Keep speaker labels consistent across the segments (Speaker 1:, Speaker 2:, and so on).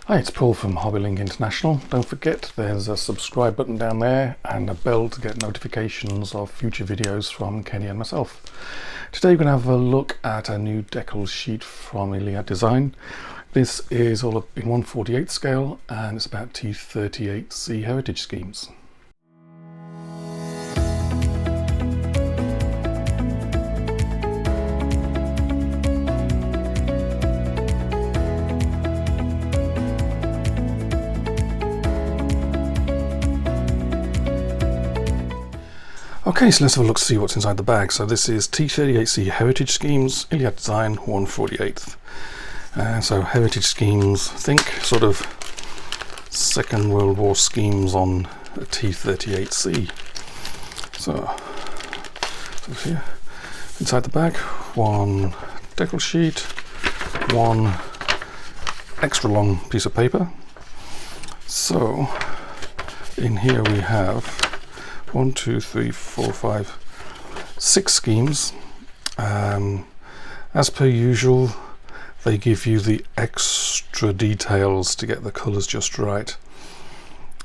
Speaker 1: Hi, it's Paul from HobbyLink International. Don't forget there's a subscribe button down there and a bell to get notifications of future videos from Kenny and myself. Today we're going to have a look at a new Decal sheet from Iliad Design. This is all up in 1/48 scale and it's about T-38C heritage schemes. Okay, so let's have a look to see what's inside the bag. So this is T-38C Heritage Schemes, Iliad Design, 1/48. So Heritage Schemes, think sort of Second World War schemes on a T-38C. So here, inside the bag, one decal sheet, one extra long piece of paper. So in here we have 1, 2, 3, 4, 5, 6 schemes. As per usual, they give you the extra details to get the colours just right.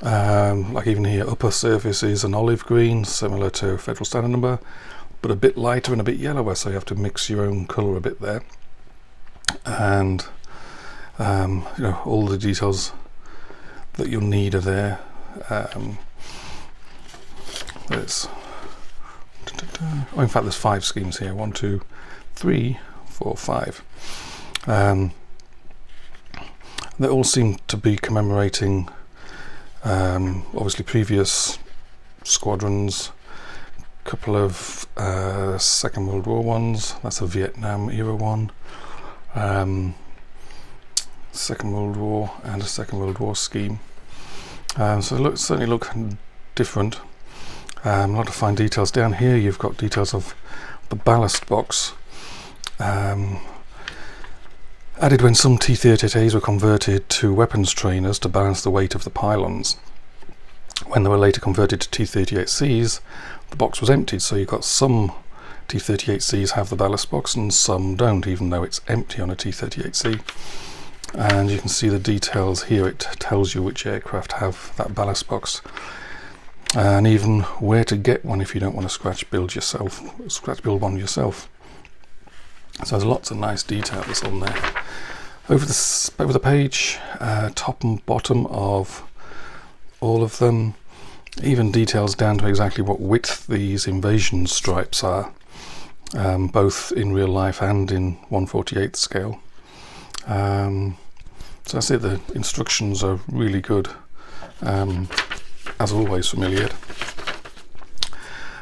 Speaker 1: Like even here, upper surface is an olive green, similar to Federal Standard Number, but a bit lighter and a bit yellower, so you have to mix your own colour a bit there. And all the details that you'll need are there. In fact, there's 5 schemes here. 1, 2, 3, 4, 5. They all seem to be commemorating obviously previous squadrons, a couple of Second World War ones. That's a Vietnam era one, Second World War and a Second World War scheme. So they certainly look different. A lot of fine details down here. You've got details of the ballast box, added when some T-38As were converted to weapons trainers to balance the weight of the pylons. When they were later converted to T-38Cs, the box was emptied, so you've got some T-38Cs have the ballast box and some don't, even though it's empty on a T-38C. And you can see the details here. It tells you which aircraft have that ballast box, and even where to get one if you don't want to scratch build one yourself. So there's lots of nice details on there. Over the page, top and bottom of all of them, even details down to exactly what width these invasion stripes are, both in real life and in 1/48 scale. So that's it. The instructions are really good, as always from Iliad.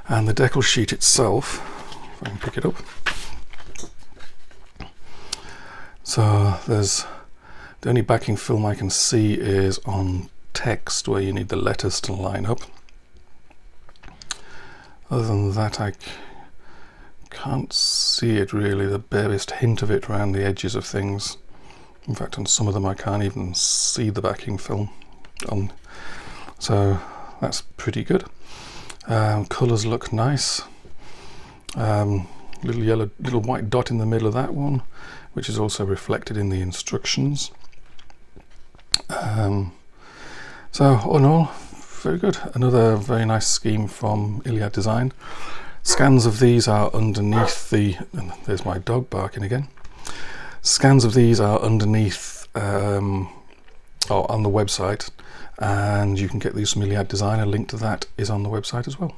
Speaker 1: And the decal sheet itself, if I can pick it up. So there's the only backing film I can see is on text, where you need the letters to line up. Other than that, I can't see it really, the barest hint of it around the edges of things. In fact, on some of them I can't even see the backing film on. So that's pretty good. Colours look nice. Little white dot in the middle of that one, which is also reflected in the instructions. So all in all, very good. Another very nice scheme from Iliad Design. Scans of these are underneath the, there's my dog barking again. Scans of these are underneath or on the website, and you can get these from Iliad Design. A link to that is on the website as well.